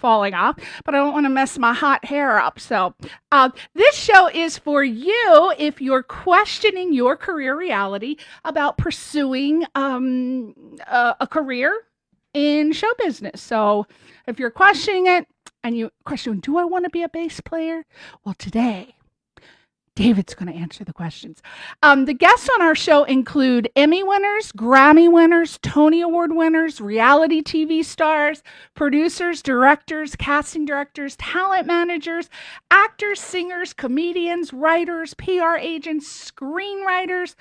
falling off, but I don't want to mess my hot hair up. So this show is for you if you're questioning your career reality about pursuing a career in show business. So if you're questioning it and you question, do I want to be a bass player? Well, today, David's going to answer the questions. The guests on our show include Emmy winners, Grammy winners, Tony Award winners, reality TV stars, producers, directors, casting directors, talent managers, actors, singers, comedians, writers, PR agents, screenwriters,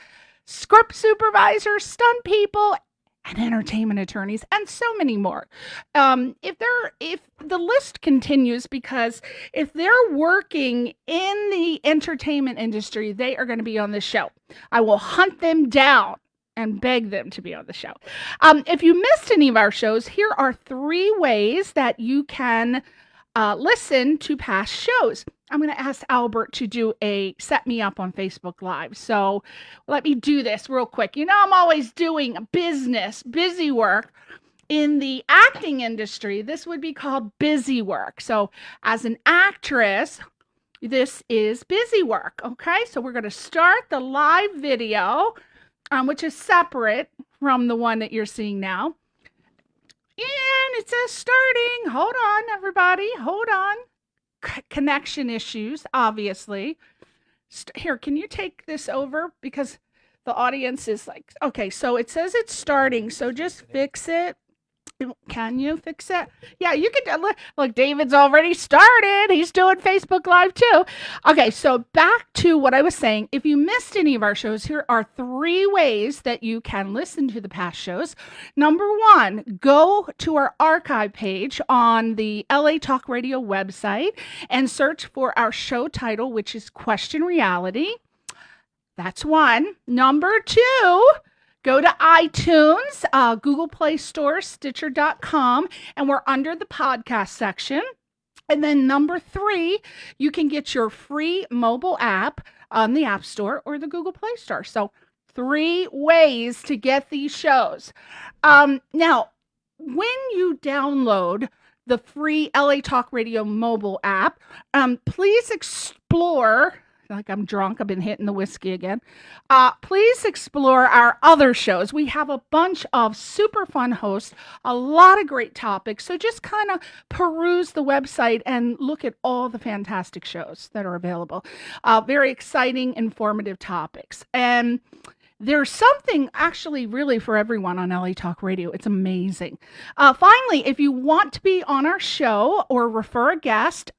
script supervisors, stunt people, and entertainment attorneys, and so many more. If the list continues, because if they're working in the entertainment industry, they are going to be on the show. I will hunt them down and beg them to be on the show. If you missed any of our shows, here are 3 ways that you can listen to past shows. I'm going to ask Albert to do a set me up on Facebook Live. So let me do this real quick. You know, I'm always doing busy work. In the acting industry, this would be called busy work. So as an actress, this is busy work. Okay, so we're going to start the live video, which is separate from the one that you're seeing now. And it says starting. Hold on, everybody. Hold on. Connection issues, obviously. Here, can you take this over? Because the audience is like, okay, so it says it's starting. So just fix it. Can you fix it? Yeah, you can. Look, David's already started. He's doing Facebook Live too. Okay, so back to what I was saying. If you missed any of our shows, here are 3 ways that you can listen to the past shows. Number 1, go to our archive page on the LA Talk Radio website and search for our show title, which is Question Reality. That's 1. Number 2, go to iTunes, Google Play Store, Stitcher.com, and we're under the podcast section. And then number 3, you can get your free mobile app on the App Store or the Google Play Store. So 3 ways to get these shows. Now, when you download the free LA Talk Radio mobile app, please explore. Like I'm drunk. I've been hitting the whiskey again. Please explore our other shows. We have a bunch of super fun hosts, a lot of great topics. So just kind of peruse the website and look at all the fantastic shows that are available. Very exciting, informative topics. And there's something actually really for everyone on LA Talk Radio. It's amazing. Finally, if you want to be on our show or refer a guest,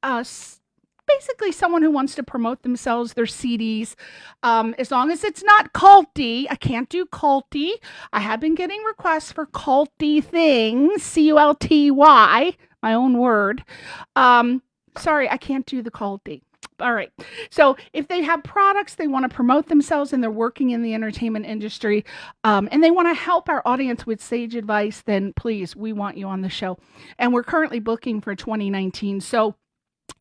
basically someone who wants to promote themselves, their CDs, as long as it's not culty. I can't do culty. I have been getting requests for culty things, Culty, my own word. Sorry, I can't do the culty. All right. So if they have products, they want to promote themselves and they're working in the entertainment industry, and they want to help our audience with sage advice, then please, we want you on the show. And we're currently booking for 2019. So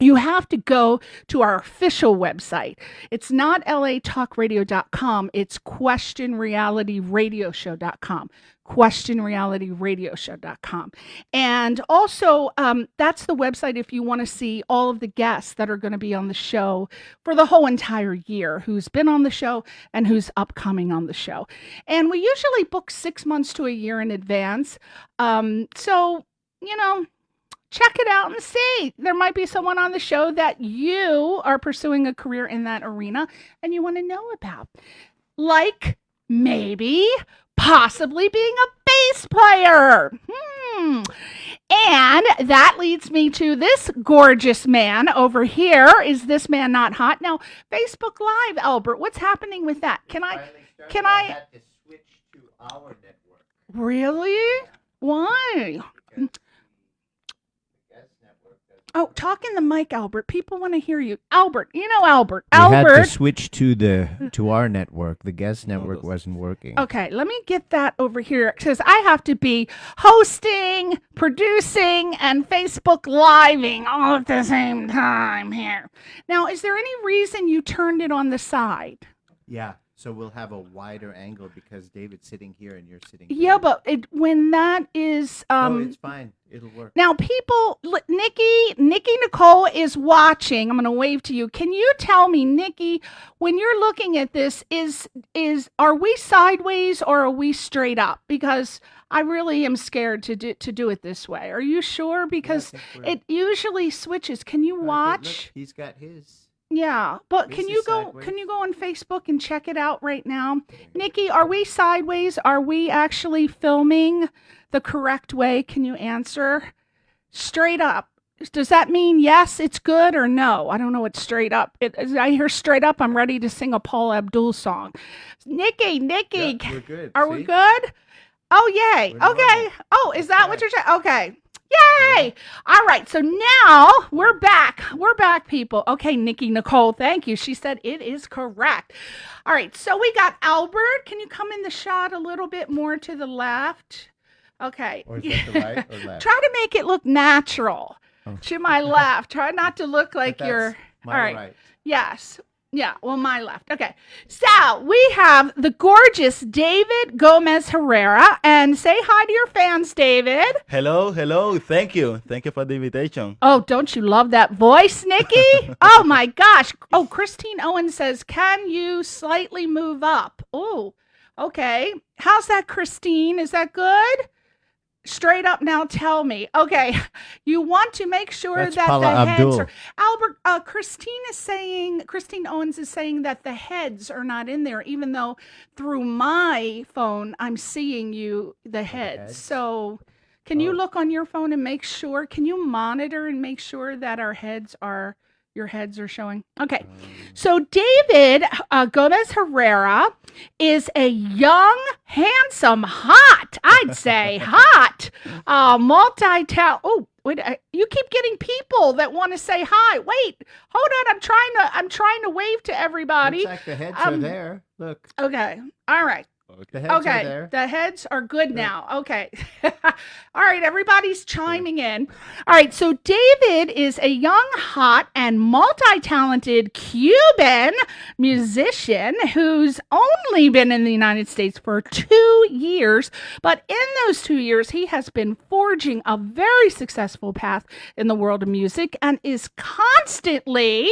you have to go to our official website. It's not latalkradio.com. It's questionrealityradioshow.com. questionrealityradioshow.com. And also, that's the website if you want to see all of the guests that are going to be on the show for the whole entire year, who's been on the show and who's upcoming on the show. And we usually book 6 months to a year in advance. So, you know, check it out and see. There might be someone on the show that you are pursuing a career in that arena and you want to know about. Like maybe possibly being a bass player. And that leads me to this gorgeous man over here. Is this man not hot? Now, Facebook Live, Albert, what's happening with that? Can I had to switch to our network. Really? Yeah. Why? Oh, talk in the mic, Albert. People want to hear you. Albert, you know Albert. We had to switch to our network. The guest network wasn't working. Okay, let me get that over here because I have to be hosting, producing, and Facebook Living all at the same time here. Now, is there any reason you turned it on the side? Yeah, so we'll have a wider angle because David's sitting here and you're sitting Yeah, here. but when that is... no, it's fine. It'll work. Now, people, Nikki Nicole is watching. I'm going to wave to you. Can you tell me, Nikki, when you're looking at this, are we sideways or are we straight up? Because I really am scared to do it this way. Are you sure? Because it usually switches. Can you watch? Look, he's got his. Yeah, but This can is you go? sideways. Can you go on Facebook and check it out right now, Nikki? Are we sideways? Are we actually filming the correct way? Can you answer? Straight up. Does that mean yes, it's good, or no? I don't know what straight up. I hear straight up, I'm ready to sing a Paul Abdul song. Nikki, Yeah, we're good. are we See? good? Oh, yay. We're Okay. normal. Oh, is that what Okay. you're saying? Okay. Yay! All right, so now we're back. We're back, people. Okay, Nikki Nicole, thank you. She said it is correct. All right, so we got Albert. Can you come in the shot a little bit more to the left? Okay. Or is that the right or left? Try to make it look natural. Oh. To my left. Try not to look like But you're. that's my All right. right. Yes. Yeah, well, my left. Okay. So we have the gorgeous David Gomez Herrera. And say hi to your fans, David. Hello. Thank you for the invitation. Oh, don't you love that voice, Nikki? Oh, my gosh. Oh, Christine Owen says, can you slightly move up? Oh, okay. How's that, Christine? Is that good? Straight up now, tell me. Okay, you want to make sure That's that Paula the heads Abdul. are. Albert, Christine Owens is saying that the heads are not in there, even though through my phone I'm seeing the heads. heads? So, can you Oh. look on your phone and make sure? Can you monitor and make sure that your heads are showing? Okay. So David Gomez Herrera is a young, handsome, hot, I'd say hot, multi-talent. Oh, wait, you keep getting people that want to say hi. Wait, hold on. I'm trying to wave to everybody. Looks like the heads are there. Look, Okay. All right. the heads are Okay, there. the heads are good now. Okay. All right, everybody's chiming in. All right, so David is a young, hot, and multi-talented Cuban musician who's only been in the United States for 2 years, but in those 2 years, he has been forging a very successful path in the world of music and is constantly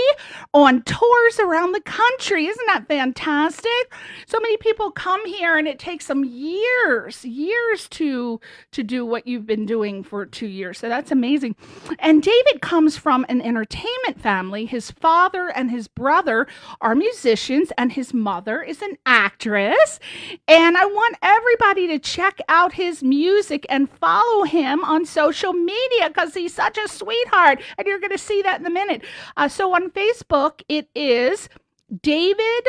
on tours around the country. Isn't that fantastic? So many people come here and it takes them years to do what you've been doing for 2 years. So that's amazing. And David comes from an entertainment family. His father and his brother are musicians and his mother is an actress. And I want everybody to check out his music and follow him on social media because he's such a sweetheart. And you're going to see that in a minute. So on Facebook, it is David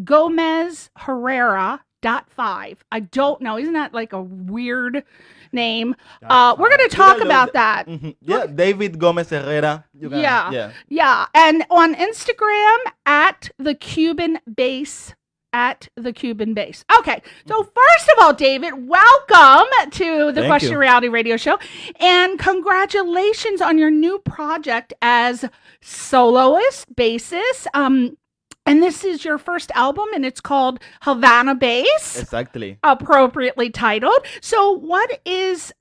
Gomez Herrera .5. I don't know. Isn't that like a weird name? We're going to talk about that. Yeah, David Gomez Herrera. You can, Yeah. Yeah. And on Instagram at the Cuban Bass. Okay. So first of all, David, welcome to the Thank Question you. Reality Radio Show. And congratulations on your new project as soloist, bassist. And this is your first album, and it's called Havana Bass, Exactly. appropriately titled. So what is,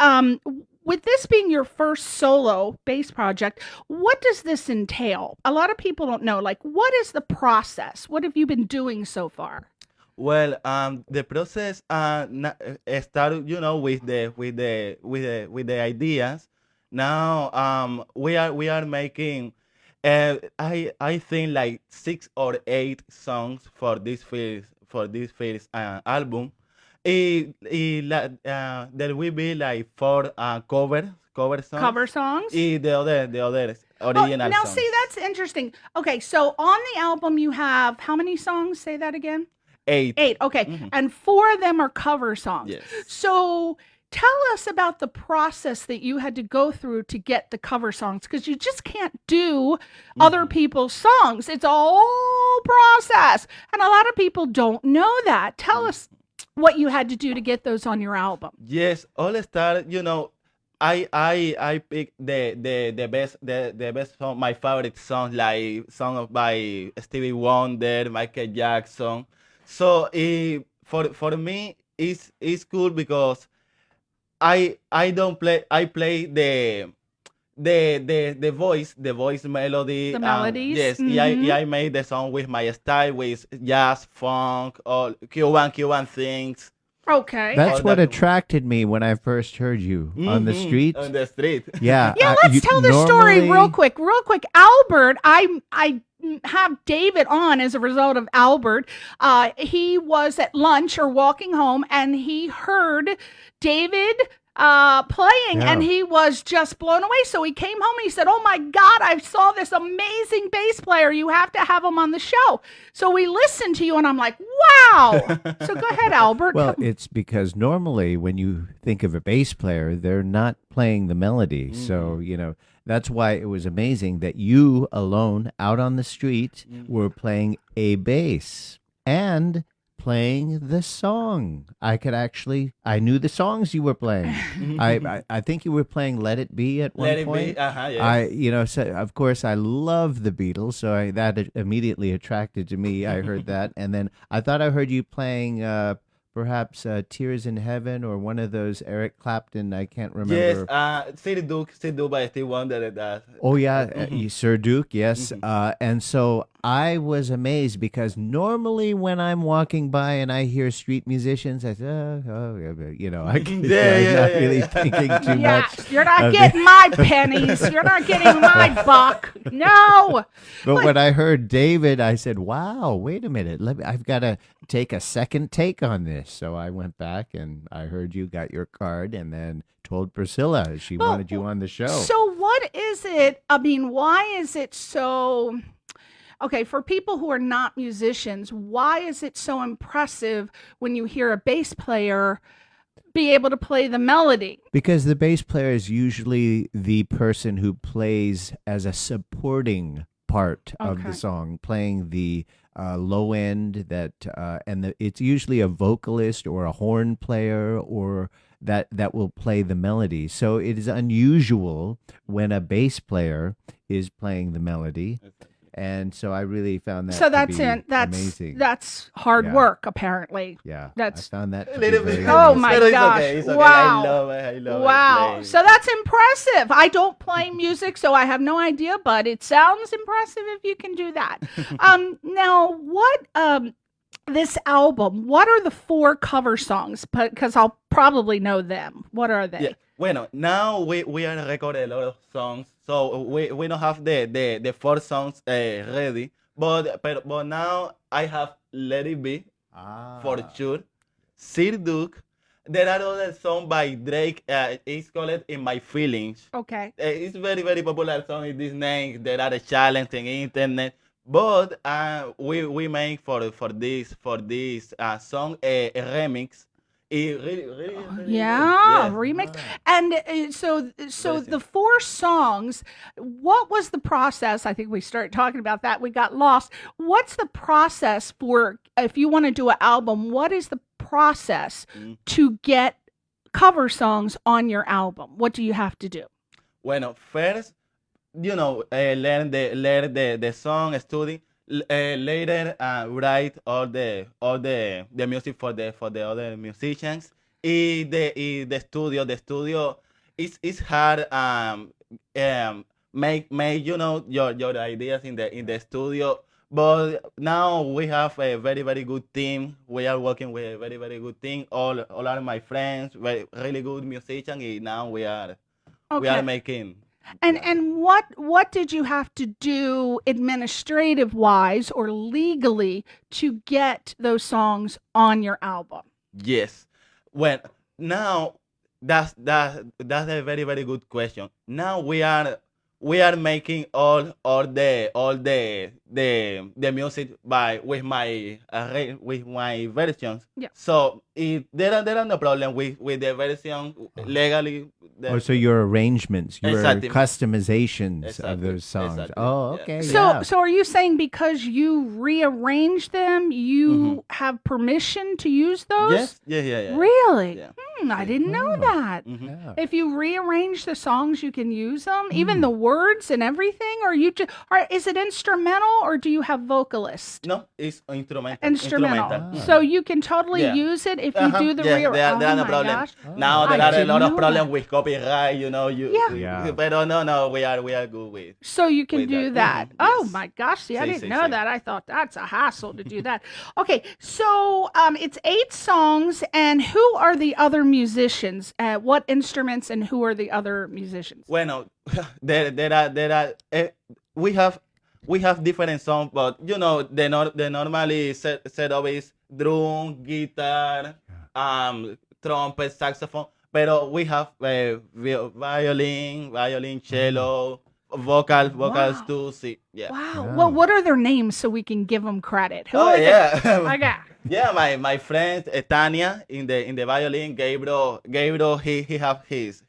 with this being your first solo bass project, what does this entail? A lot of people don't know, like, what is the process? What have you been doing so far? Well, the process started, with the ideas. Now, we are making. I think like 6 or 8 songs for this first album. There will be like 4 cover songs. Cover songs? The others Oh, original now, songs. see, that's interesting. Okay, so on the album you have how many songs? Say that again. 8. 8. Okay, and 4 of them are cover songs. Yes. So tell us about the process that you had to go through to get the cover songs, because you just can't do other people's songs. It's a whole process, and a lot of people don't know that. Tell us what you had to do to get those on your album. Yes, all started. I picked the best song, my favorite songs, like songs by Stevie Wonder, Michael Jackson. So for me it's cool because I don't play. I play the voice melody. The melodies. Yes, I made the song with my style, with jazz, funk, or Cuban things. Okay. That's Oh, what that- attracted me when I first heard you on the Mhm, street. On the street. Yeah. Yeah, let's tell the story real normally- quick. Real quick. Albert, I have David on as a result of Albert. He was at lunch or walking home and he heard David playing Yeah. and he was just blown away. So he came home and he said, "Oh my God, I saw this amazing bass player. You have to have him on the show." So we listened to you and I'm like, wow. So go ahead, Albert. Well, it's because normally when you think of a bass player, they're not playing the melody. So, that's why it was amazing that you alone out on the street were playing a bass and playing the song. I knew the songs you were playing. I think you were playing Let It Be at one Let it point. be. Yes. So of course I love the Beatles, so that immediately attracted to me. I heard that, and then I thought I heard you playing perhaps Tears in Heaven or one of those Eric Clapton. I can't remember. Yes. City Duke by Steve Wonder. That. Oh yeah, Sir Duke, yes. And so I was amazed because normally when I'm walking by and I hear street musicians, I say, I can, not really thinking too yeah, much. you're not of getting my pennies. You're not getting my buck. No. But when I heard David, I said, "Wow, wait a minute! I've got to take a second take on this." So I went back and I heard you got your card, and then told Priscilla she Well, wanted you on the show. So what is it? I mean, why is it so? Okay, for people who are not musicians, why is it so impressive when you hear a bass player be able to play the melody? Because the bass player is usually the person who plays as a supporting part of Okay. the song, playing the low end it's usually a vocalist or a horn player or that will play the melody. So it is unusual when a bass player is playing the melody. And so I really found that So to that's be it. amazing. That's hard Yeah. work, apparently. Yeah, That's- I found that to A little be very bit. Oh amazing. my But it's gosh. okay, it's okay. Wow. I love Wow. playing. So that's impressive. I don't play music, so I have no idea, but it sounds impressive if you can do that. Now what this album, what are the 4 cover songs? Because I'll probably know them. What are they? Yeah. Bueno, now we are recording a lot of songs, so we don't have the 4 songs ready. But now I have Let It Be for sure. Sir Duke. There are other songs by Drake. It's called In My Feelings. Okay. It's very very popular song in this name. There are a challenge in internet. But we make for this song a remix. It really Yeah, yes. remix. And so the 4 songs, what was the process? I think we started talking about that. We got lost. What's the process for, if you want to do an album, what is the process to get cover songs on your album? What do you have to do? Bueno, first, learn the song, study. Later, write all the music for the other musicians. The studio is hard. Make your ideas in the studio. But now we have a very very good team. We are working with a very very good team. All are my friends, really good musicians. And now we are making. And what did you have to do administrative wise or legally to get those songs on your album? Yes. Well, now that's a very very good question. Now we are making all the music with my versions. Yeah. So there are no problem with the version legally. So your arrangements, your Exactly. customizations of Exactly. those songs. Exactly. Oh, Yeah. okay. So yeah. so are you saying because you rearrange them, you have permission to use those? Yes. Yeah. Really? Yeah. I didn't know that. Yeah. If you rearrange the songs, you can use them, even the words and everything. Or is it instrumental or do you have vocalist? No, it's instrumental. Instrumental. So you can totally use it if you do the real. There are no my problem. gosh. Now there I are a didn't lot of know problems that. with copyright. Yeah. But no, we are good with. So you can with do that. that. Mhm, Oh yes. my gosh! See, I Sí, didn't sí, know sí. that. I thought that's a hassle to do that. Okay, so it's 8 songs, and who are the other musicians? What instruments and who are the other musicians? Bueno, there are we have different songs, but the normally setup is drum, guitar, trumpet, saxophone. But we have violin, cello, vocals Wow. too. See, yeah. Wow. Wow. Well, what are their names so we can give them credit? Who Oh are they? yeah. Okay. Yeah, my friend Tanya in the violin, Gabriel he have his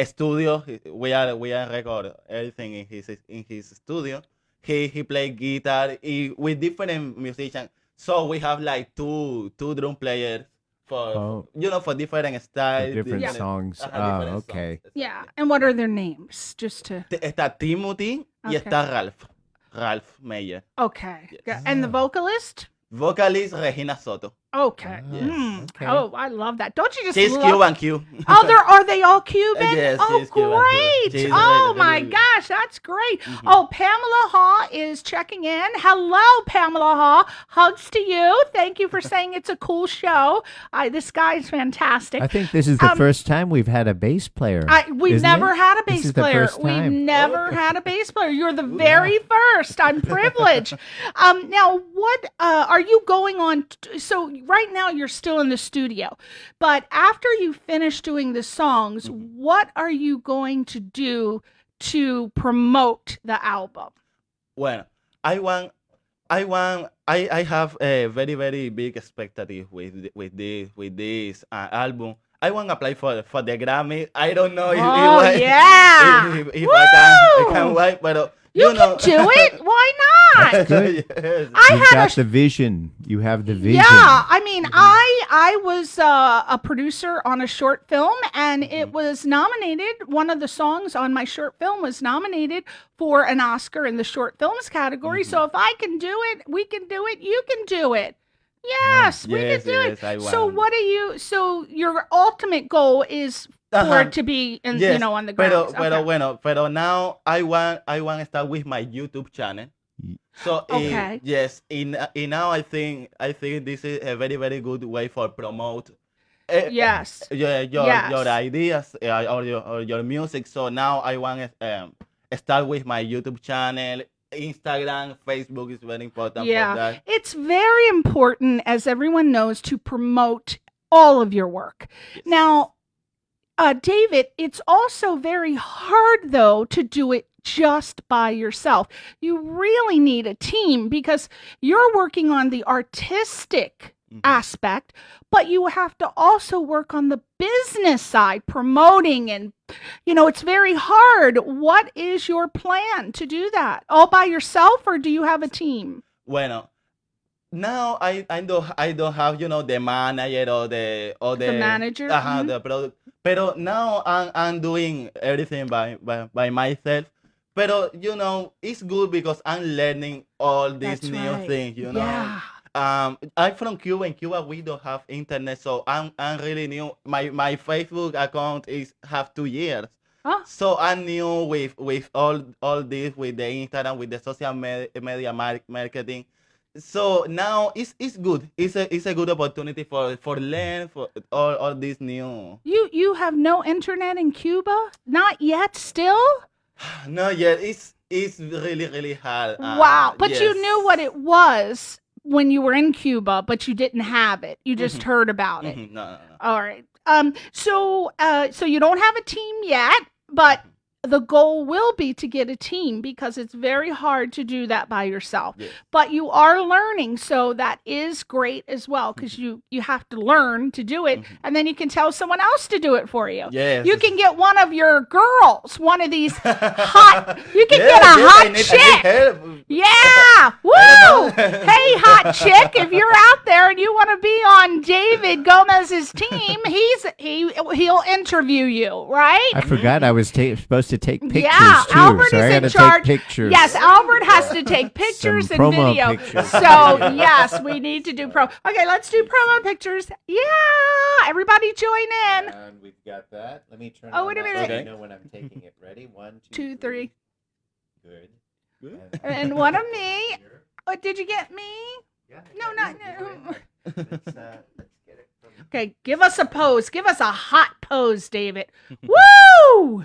studio. We are record everything in his studio. He play guitar with different musicians. So we have like two drum players for for different styles, Different Yeah. songs. different Okay. songs. Yeah. And what are their names? Just to. Está Timothy y Okay. está Ralph Meyer. Okay. Yes. Good. And the vocalist? Vocalist Regina Soto. Okay. Yes. Okay. Oh, I love that. Don't you just She's love? Cuban Q. Oh, are they all Cuban? Yes, oh, she's Cuban, great. She's Oh, really, my really- gosh, that's great. Oh, Pamela Haw is checking in. Hello, Pamela Haw. Hugs to you. Thank you for saying it's a cool show. This guy's fantastic. I think this is the first time we've had a bass player. We've isn't never it? had a This bass is the player. first We've time. never had a bass player. You're the very first. I'm privileged. Now, what are you going on? So right now you're still in the studio, but after you finish doing the songs, what are you going to do to promote the album? Well, I have a very, very big expectative with this album. I want to apply for the Grammy. I don't know if I can wait, but You can do it. Why not? Good. Yes. I You've had got the vision. You have the vision. Yeah, I mean, I was a producer on a short film, and it was nominated. One of the songs on my short film was nominated for an Oscar in the short films category. So if I can do it, we can do it. You can do it. Yes, we Yes, can do yes, I it. So want. what are you? So your ultimate goal is for it to be, on the Grammys. Pero now I want to start with my YouTube channel. So Okay. now I think this is a very, very good way for promote Yes. your ideas or your music. So now I want to start with my YouTube channel. Instagram, Facebook is very important for that. It's very important, as everyone knows, to promote all of your work. Now, David, it's also very hard, though, to do it just by yourself. You really need a team because you're working on the artistic aspect, but you have to also work on the business side, promoting, and it's very hard. What is your plan to do that? All by yourself, or do you have a team? Bueno, now I don't have the manager or the manager? the product. Pero now I'm doing everything by myself. Pero it's good because I'm learning all these That's new right. things. Yeah. I'm from Cuba. In Cuba, we don't have internet, so I'm really new. My Facebook account have 2 years. Huh? So I'm new with all this, with the Instagram, with the social media marketing. So now it's good. It's a good opportunity for learn for all these new. You have no internet in Cuba? Not yet, still? No, yet it's really, really hard. Wow. But you yes. knew what it was when you were in Cuba, but you didn't have it. You just heard about it. No. All right. So you don't have a team yet, but the goal will be to get a team because it's very hard to do that by yourself. Yes. But you are learning, so that is great as well because you have to learn to do it, and then you can tell someone else to do it for you. Yes. You can get one of your girls, one of these hot. You can Yes, get a yes, hot I need chick. help. Yeah! Woo! Hey, hot chick, if you're out there and you want to be on David Gomez's team, he'll interview you, right? I forgot I was supposed to take pictures Yeah, too. Albert So is I in got to charge. take pictures. Yes, Albert has to take pictures Some and promo video. pictures. So yes, we need to do Okay, let's do promo pictures. Yeah, everybody join in. And we've got that. Let me turn Oh, on wait a that minute. so you Okay. know when I'm taking it. Ready? 1, 2, 3, Good. and one of me. Oh, did you get me? Yeah, No, not. No. Let's get it from Okay, give us a pose. Give us a hot pose, David. Woo!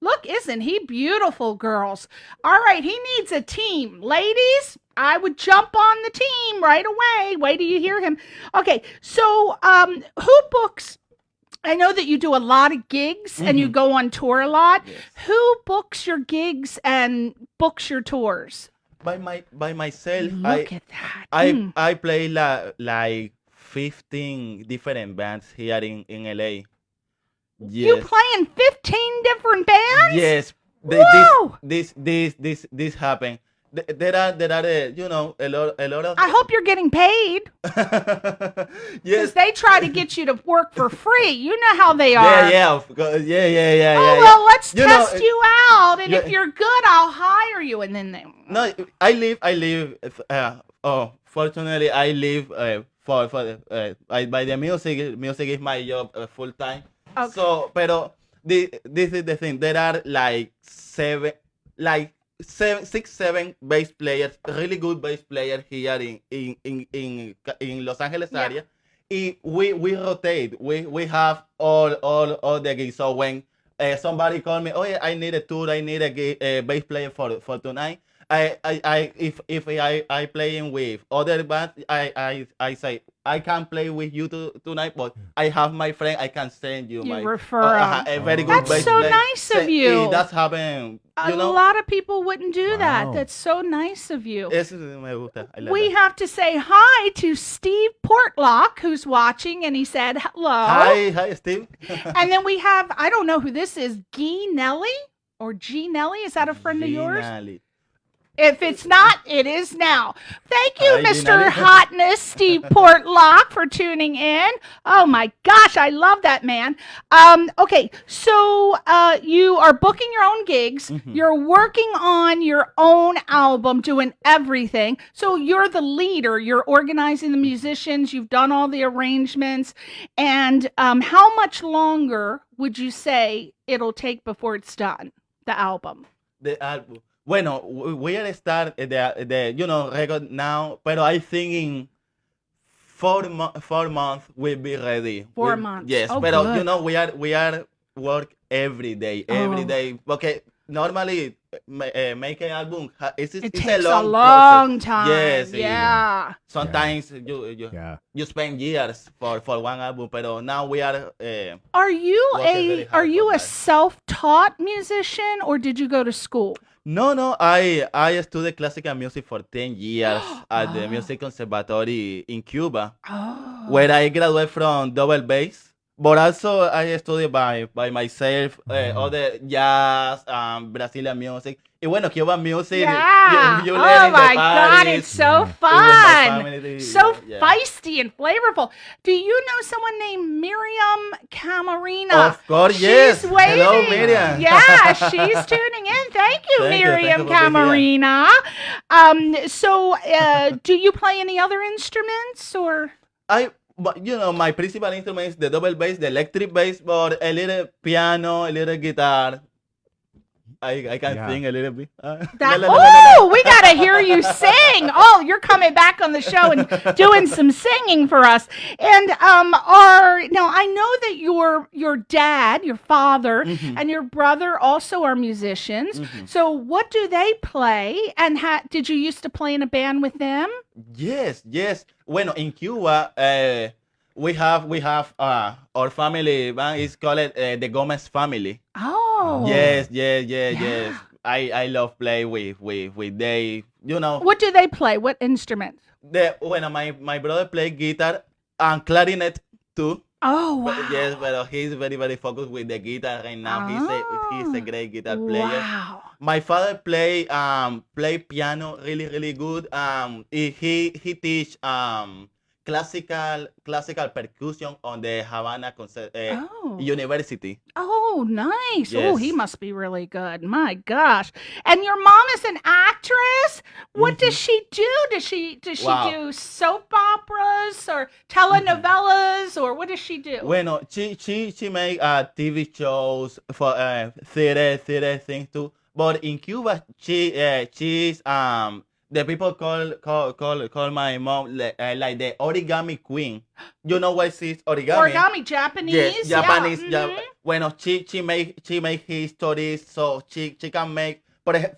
Look, isn't he beautiful, girls? All right, he needs a team. Ladies, I would jump on the team right away. Wait till you hear him. Okay, so who books? I know that you do a lot of gigs and you go on tour a lot. Yes. Who books your gigs and books your tours? By myself, Look at that. Mm. I play like 15 different bands here in LA. You Yes. play in 15 different bands? Yes. Whoa! This happened. There are you know a lot of I hope you're getting paid. yes. Because they try to get you to work for free. You know how they are. Yeah, of course. Yeah. Oh, well, let's You know, test you out. And yeah. if you're good, I'll hire you. And then they. No, I live. Fortunately, I live by the music. Music is my job full time. Okay. So, pero this is the thing. There are like six, seven bass players, really good bass players here in Los Angeles Yeah. area. We rotate. We have all the gigs. So when somebody call me, oh yeah, I need a tour, I need a bass player for tonight. If I playing with other bands, I say I can't play with you tonight, but I have my friend. I can send you You my refer a very good That's bass so player. nice of you. That's happened. A You know, lot of people wouldn't do that. Wow. That's so nice of you. eso me gusta. I like We that. have to say hi to Steve Portlock, who's watching, and he said hello. Hi, Steve. And then we have, I don't know who this is, Guy Nelly or G Nelly. Is that a friend of yours? Finally. If it's not, it is now. Thank you, Hi, Mr. Ginelli. Hotness, Steve Portlock, for tuning in. Oh my gosh, I love that man. Okay, so you are booking your own gigs. You're working on your own album, doing everything. So you're the leader. You're organizing the musicians. You've done all the arrangements. And how much longer would you say it'll take before it's done, the album? The album. Bueno, we are start the record now, pero I think in 4 months we'll be ready. 4 months. Yes, Oh, pero good. we are work every day, Oh. day. Okay, normally make an album. It's It a takes long a long process. time. Yes, Yeah. sometimes Yeah. you spend years for one album, pero now we are. Are you Working very hard for a that. self-taught musician or did you go to school? No, I studied classical music for 10 years at the Music Conservatory in Cuba, Oh. where I graduated from double bass. But also I studied by myself other jazz, Brazilian music. Y bueno, Cuban music. Yeah. You learn Oh in the my God, parties, it's so with my fun. family, So yeah. feisty and flavorful. Do you know someone named Miriam Camarina? Of course, She's yes. waiting. Hello, Miriam. Yeah, she's tuning in. Thank you, Thank you. Miriam Thank you for being Camarina. So, do you play any other instruments or? But my principal instrument is the double bass, the electric bass, but a little piano, a little guitar. I can Yeah. sing a little bit. Oh, we got to hear you sing. Oh, you're coming back on the show and doing some singing for us. And now I know that your dad, your father, and your brother also are musicians. So what do they play? And did you used to play in a band with them? Yes. Bueno, in Cuba, we have our family band is called the Gomez family. Oh. Yes. I love play with they. What do they play? What instruments? When my brother play guitar and clarinet too. Oh, wow. But yes, but he's very, very focused with the guitar right now. He's a great guitar player. Wow. My father play piano really, really good. He teach classical percussion on the Havana Oh. University. Oh, nice. Oh, he Yes. must be really good. My gosh. And your mom is an actress? What does she do? Does she Wow. do soap operas or telenovelas or what does she do? Bueno, she make TV shows for theater things too. But in Cuba, she's the people call my mom like the origami queen. You know what is origami? Origami, Japanese. Yes, Japanese. Yeah. Bueno, she make histories, so she can make.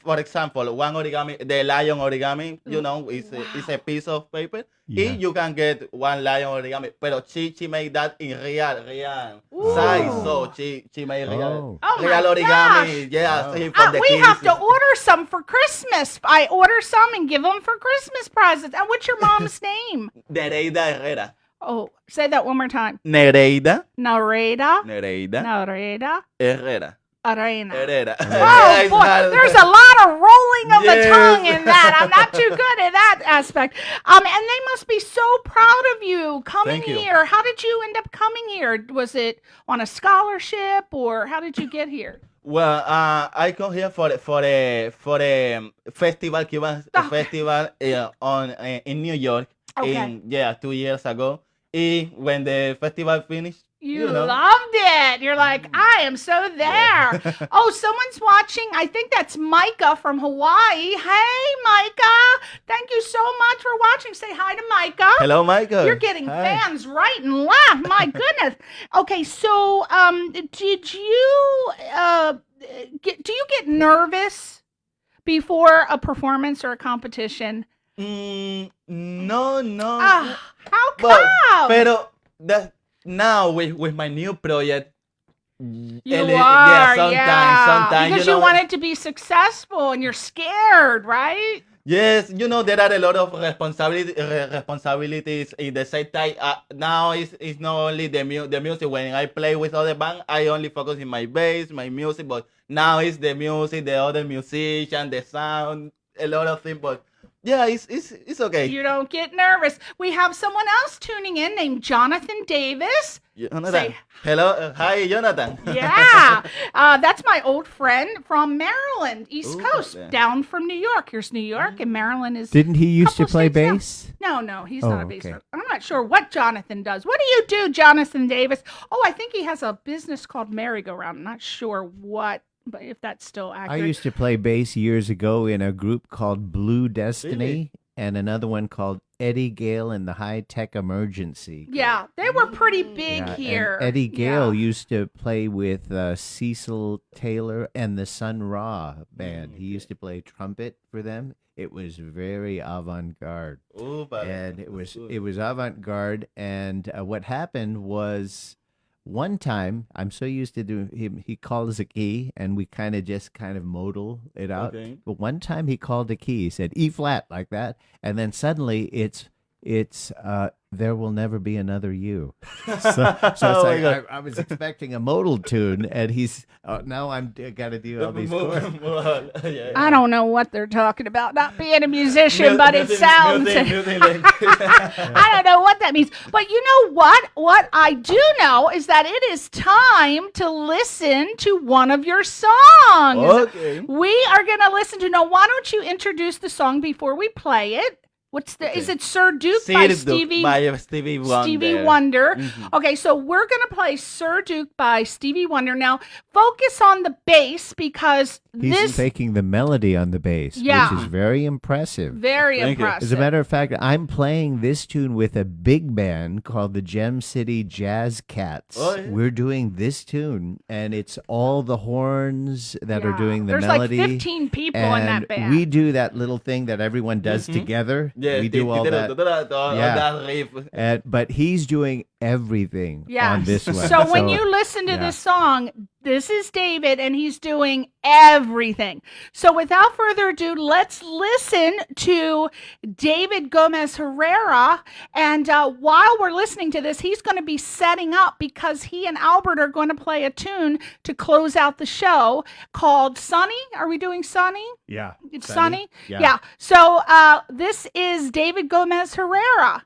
For example, one origami, the lion origami, you know, is a piece of paper. Yeah. And you can get one lion origami, but she made that in real Ooh. size. So she made Oh. Oh my real origami. gosh. Yeah, Wow. for the We kids. have to order some for Christmas. I order some and give them for Christmas presents. And what's your mom's name? Nereida Herrera. Oh, say that one more time. Nereida Nareda. Herrera. Arena. Herrera. Oh It's boy, hard. there's a lot of rolling of the Yes. tongue in that. I'm not too good at that aspect. And they must be so proud of you coming Thank you. here. How did you end up coming here? Was it on a scholarship or how did you get here? Well, I come here for a festival, Cuban Okay. festival in New York. Okay. 2 years ago. And when the festival finished, You know. loved it. You're like, I am so there. Oh, someone's watching. I think that's Micah from Hawaii. Hey, Micah. Thank you so much for watching. Say hi to Micah. Hello, Michael. You're getting Hi. fans right and left. My goodness. Okay, so did you do you get nervous before a performance or a competition? No. How But, come? pero now with my new project, You yeah, are, sometimes, because you you know, want it to be successful and you're scared, right? yes, you know, there are a lot of responsibilities in the same time. Now it's not only the music. When I play with other band, I only focus in my bass, my music. But now it's the music, the other musician, the sound, a lot of things. But yeah, it's okay. You don't get nervous. We have someone else tuning in named Jonathan Davis. Jonathan. Say- Hello, hi, Jonathan. Yeah, that's my old friend from Maryland, East Ooh, Coast, yeah. down from New York. Here's New York, and Maryland is. Didn't he used to Couple play states down. bass? No, he's Oh, not a bass okay. player. I'm not sure what Jonathan does. What do you do, Jonathan Davis? Oh, I think he has a business called Merry Go Round. I'm not sure what, but if that's still I accurate. used to play bass years ago in a group called Blue Destiny Really? and another one called Eddie Gale and the High Tech Emergency. Yeah, they were pretty big Yeah, and here. Eddie Gale Yeah. used to play with Cecil Taylor and the Sun Ra band. He used to play trumpet for them. It was very avant-garde. Ooh, but And it that's was good. avant-garde, and what happened was one time I'm so used to doing him, he calls a key and we kind of modal it out. Okay. But one time he called a key, he said E flat like that, and then suddenly it's there will never be another you. So it's Oh my like God. I was expecting a modal tune, and he's now I'm got to do all these chords. Yeah. I don't know what they're talking about, not being a musician, but it sounds. Music like- I don't know what that means. But you know what? What I do know is that it is time to listen to one of your songs. Okay. We are going to listen to. Now, why don't you introduce the song before we play it? What's the? Is Okay. it Sir Duke by Sir Duke Stevie? by Stevie Wonder. Stevie Wonder. Mhm. Okay, so we're going to play Sir Duke by Stevie Wonder. Now, focus on the bass because He's this taking the melody on the bass, Yeah. which is very impressive. very Thank you. impressive. As a matter of fact, I'm playing this tune with a big band called the Gem City Jazz Cats. Oh, yeah. We're doing this tune, and it's all the horns that are Yeah. doing the There's melody. like 15 people and in that band. we do that little thing that everyone does together. Yeah, we do all that. Yeah. that riff. But he's doing everything Yeah. on this one. So when you listen to yeah. this song, this is David, and he's doing everything. So without further ado, let's listen to David Gomez Herrera. And while we're listening to this, he's going to be setting up because he and Albert are going to play a tune to close out the show called Sunny. Are we doing Sunny? yeah, It's Sunny? Yeah. So this is David Gomez Herrera.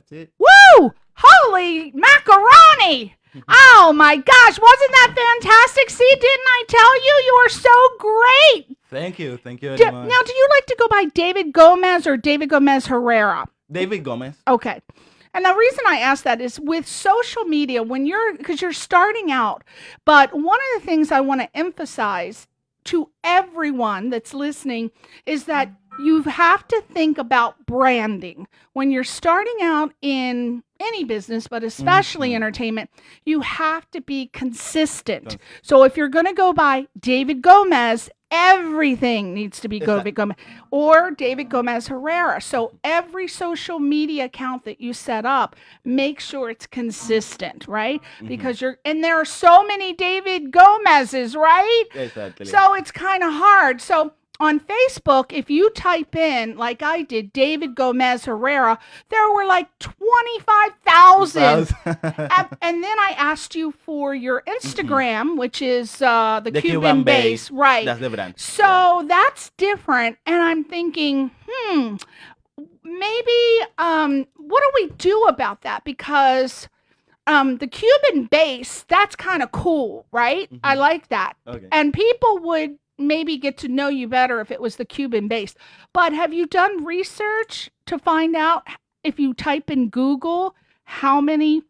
That's it. Woo! Holy macaroni! Oh my gosh, wasn't that fantastic? See, didn't I tell you? You are so great. Thank you very much. Now, do you like to go by David Gomez or David Gomez Herrera? David Gomez. Okay. And the reason I ask that is with social media, because you're starting out, but one of the things I want to emphasize to everyone that's listening is that you have to think about branding. When you're starting out in any business, but especially entertainment, you have to be consistent. So if you're going to go by David Gomez, everything needs to be David Gomez or David Gomez Herrera. So every social media account that you set up, make sure it's consistent, right? Because there are so many David Gomez's, right? Exactly. So it's kind of hard. So on Facebook, if you type in, like I did, David Gomez Herrera, there were like 25,000. And then I asked you for your Instagram, which is the Cuban base. Right. That's the brand. So that's different. And I'm thinking, maybe what do we do about that? Because the Cuban base, that's kind of cool, right? I like that. Okay. And people would maybe get to know you better if it was the Cuban base. But have you done research to find out if you type in Google how many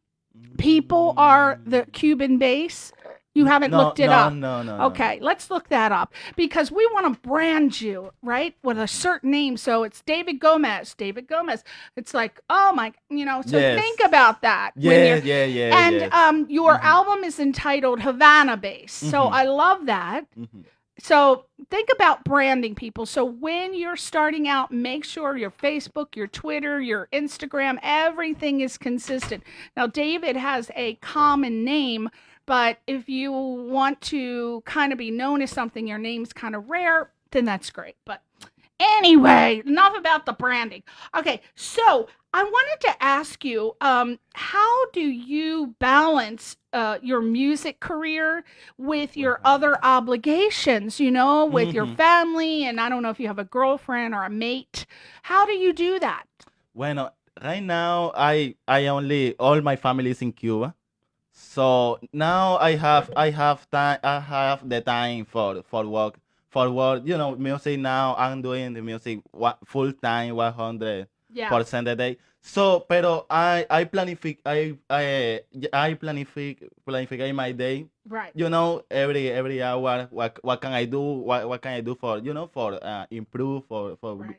people are the Cuban base? You haven't looked it up? No. Okay, let's look that up because we want to brand you, right, with a certain name. So it's David Gomez. It's like, oh my, so think about that. Yeah. And your album is entitled Havana Bass. So I love that. So think about branding, people. So when you're starting out, make sure your Facebook, your Twitter, your Instagram, everything is consistent. Now, David has a common name, but if you want to kind of be known as something, your name's kind of rare, then that's great. But anyway, enough about the branding. Okay, so I wanted to ask you, how do you balance your music career with your other obligations, with your family? And I don't know if you have a girlfriend or a mate. How do you do that? Bueno, right now, all my family is in Cuba. So now I have the time for work. Music now, I'm doing the music full time, 100% a day. So, pero I planificate my day. Right. Every hour, what can I do? What can I do for improve, for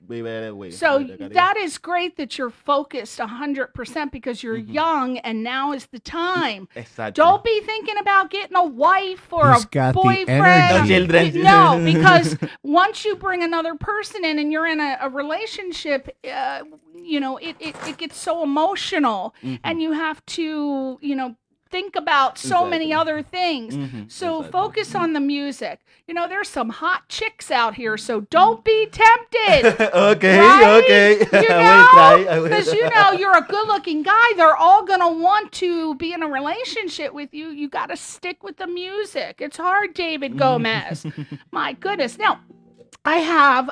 be better with. So with the career. that is great that you're focused 100% because you're young and now is the time. Exactly. Don't be thinking about getting a wife or He's a got the boyfriend. energy. No children. No, because once you bring another person in and you're in a relationship, it gets so emotional and you have to, think about so many other things. So focus on the music. There's some hot chicks out here, so don't be tempted. Okay. Right? I will try. Because you're a good-looking guy. They're all gonna want to be in a relationship with you. You got to stick with the music. It's hard, David Gomez. My goodness. Now, I have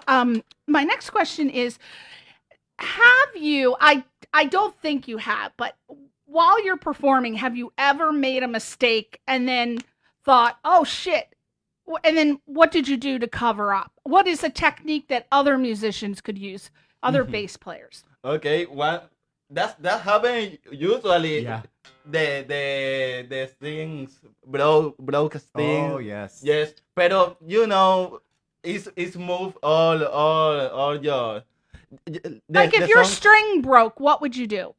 my next question is: have you? I don't think you have, but while you're performing, have you ever made a mistake and then thought, oh shit? And then what did you do to cover up? What is a technique that other musicians could use, other bass players? Okay, well, that happen usually. Yeah. The strings broke strings. Oh, yes. Yes, pero it's move all your. Like if your song- string broke, what would you do?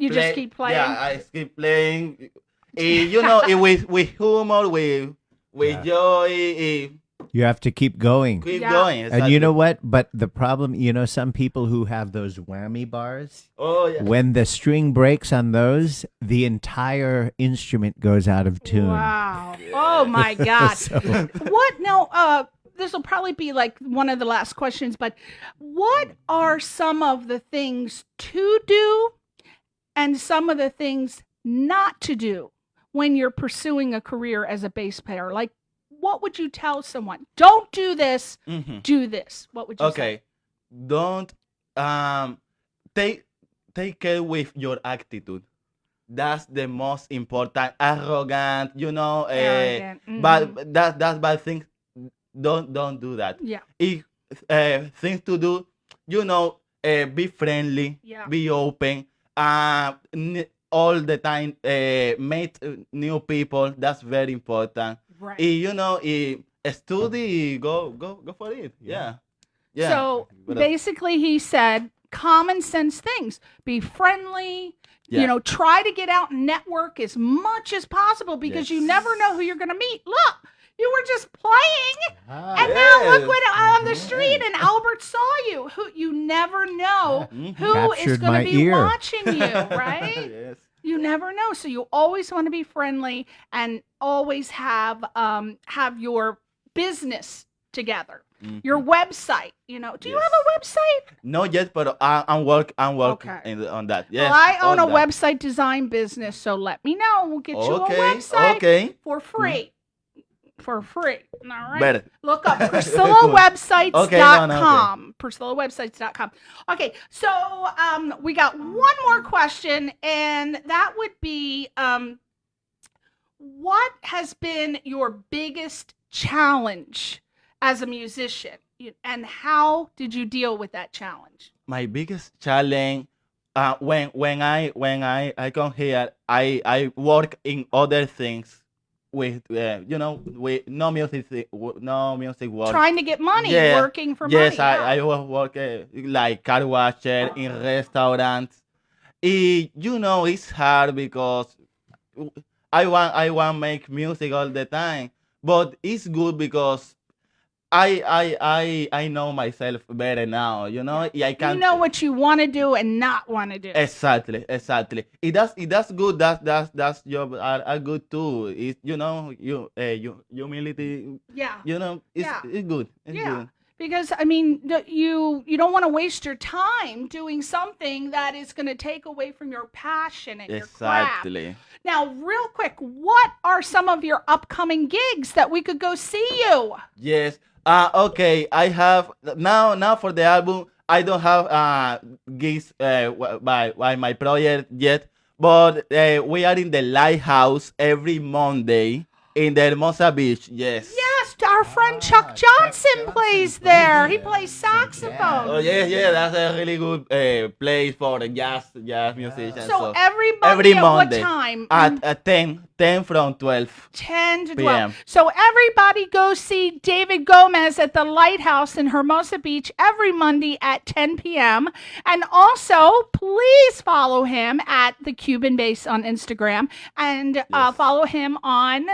You just keep playing? Yeah, I keep playing. With humor, with joy, You have to keep going. keep Yeah. going. And Exactly. you know what? But the problem, some people who have those whammy bars, Oh yeah. when the string breaks on those, the entire instrument goes out of tune. Wow. Oh my God. So- What now? This will probably be like one of the last questions, but what are some of the things to do and some of the things not to do when you're pursuing a career as a bass player? Like, what would you tell someone? Don't do this, do this. What would you say? Okay. Don't take take care with your attitude. That's the most important. Arrogant, Arrogant. but that's bad thing. Don't do that. Yeah. If things to do, be friendly, Yeah. be open, all the time, meet new people. That's very important. Right. Study, go for it. Yeah. Yeah. So basically, he said common sense things: be friendly. Yeah. Try to get out and network as much as possible because you never know who you're going to meet. Look, you were just playing, and now look what on the street, and Albert saw you. Who you never know who is Captured going my to be ear. watching you, right? Yes. You never know. So you always want to be friendly and always have your business together. Your website, do you have a website? Not yet, but I'm working Okay. on that. Yes. Well, I own a on that. website design business, so let me know. We'll get you a Okay, website okay. for free. For free. All right. Better. Look up PriscillaWebsites.com. Okay, no, PriscillaWebsites.com. Okay, so we got one more question, and that would be what has been your biggest challenge as a musician, and how did you deal with that challenge? My biggest challenge, when I come here, I work in other things with with no music work. Trying to get money, Yeah. working for Yes, money. I was working like car washer in restaurants. It's hard because I want make music all the time, but it's good because I know myself better now. I can. You know what you want to do and not want to do. Exactly. That's good. That's job are good too. It's humility. Yeah. It's good. It's Yeah. good. Because you don't want to waste your time doing something that is going to take away from your passion and your craft. Exactly. Now, real quick, what are some of your upcoming gigs that we could go see you? Yes. Okay. I have now for the album. I don't have gigs by my project yet, but we are in the Lighthouse every Monday in the Hermosa Beach. Yes. Yes, our friend Chuck Johnson plays there. He plays saxophone. Oh yeah. That's a really good place for the jazz musicians. So every every Monday at Monday what time? at 10 from 12. 10 to 12. PM. So everybody go see David Gomez at the Lighthouse in Hermosa Beach every Monday at 10 p.m. And also, please follow him at the Cuban Base on Instagram and follow him on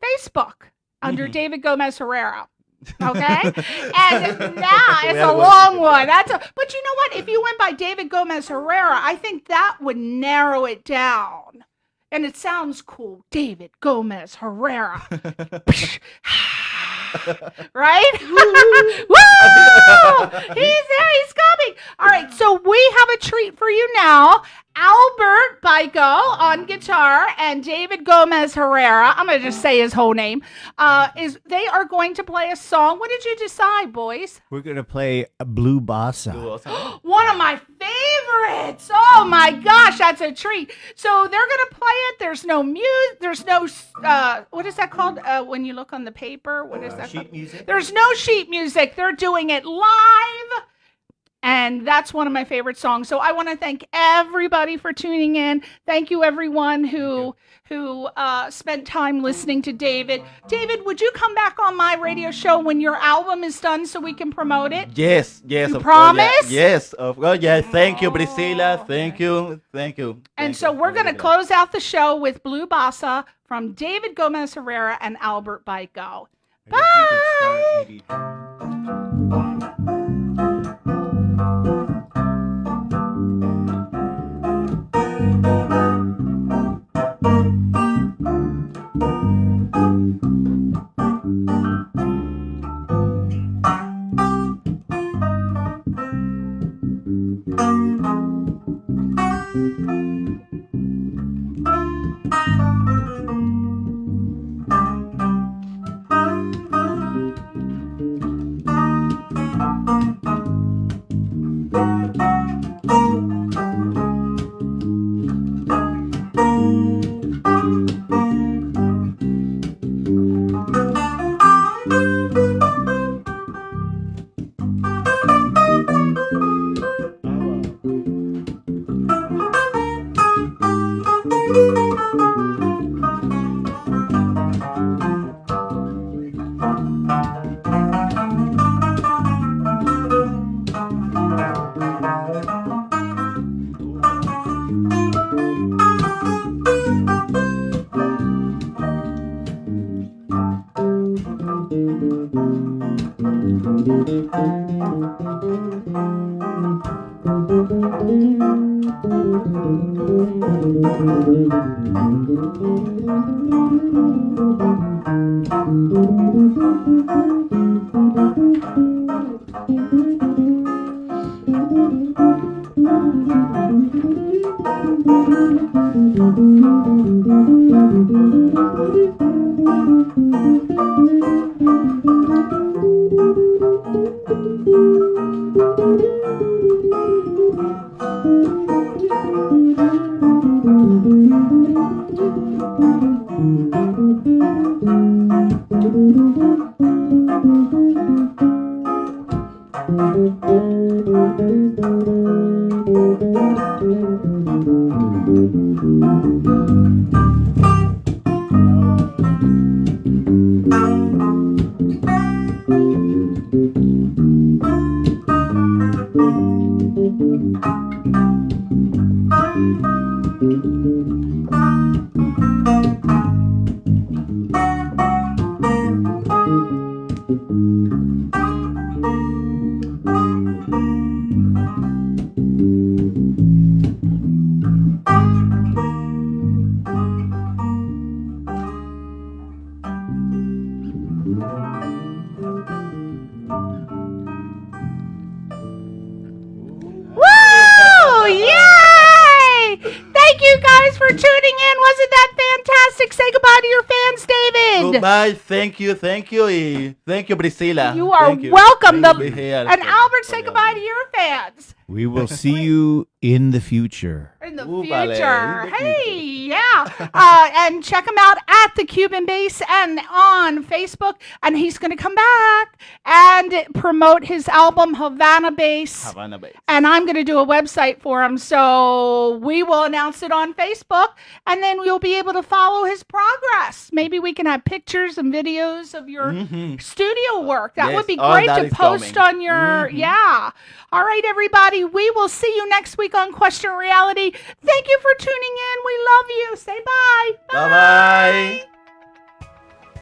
Facebook under David Gomez Herrera. Okay, and now it's a long one. But you know what? If you went by David Gomez Herrera, I think that would narrow it down. And it sounds cool. David Gomez Herrera. Right? Woo! He's there. He's coming. All right. So we have a treat for you now. Albert Baiko on guitar and David Gomez Herrera, I'm going to just say his whole name, they are going to play a song. What did you decide, boys? We're going to play a Blue Bossa. One of my favorites. Oh my gosh, that's a treat. So they're going to play it. There's no music. There's no, what is that called when you look on the paper? What is that sheet called? music? There's no sheet music. They're doing it live. And that's one of my favorite songs. So I want to thank everybody for tuning in. Thank you, everyone who spent time listening to David. David, would you come back on my radio show when your album is done so we can promote it? Yes. You of promise? Course, yes, of course. Yes. Thank you, Priscilla. Thank you. And so we're going to close out the show with Blue Bossa from David Gomez Herrera and Albert Baiko. Bye. Woo! Yay! Thank you guys for tuning in. Wasn't that fantastic? Say goodbye to your fans, David. Goodbye. Thank you. Thank you, Priscilla. You are Thank you. welcome. Thank you to be here. And Albert, say goodbye to your fans. We will see you in the future. In the Vale, future. in the Hey, yeah. And check him out at the Cuban Base and on Facebook. And he's going to come back and promote his album, Havana Bass. Havana Bass. And I'm going to do a website for him. So we will announce it on Facebook. And then we'll be able to follow his progress. Maybe we can have pictures and videos of your studio work. That Yes, would be all great that to is post coming. on your, yeah. All right, everybody. We will see you next week on Question Reality. Thank you for tuning in. We love you. Say bye. Bye-bye.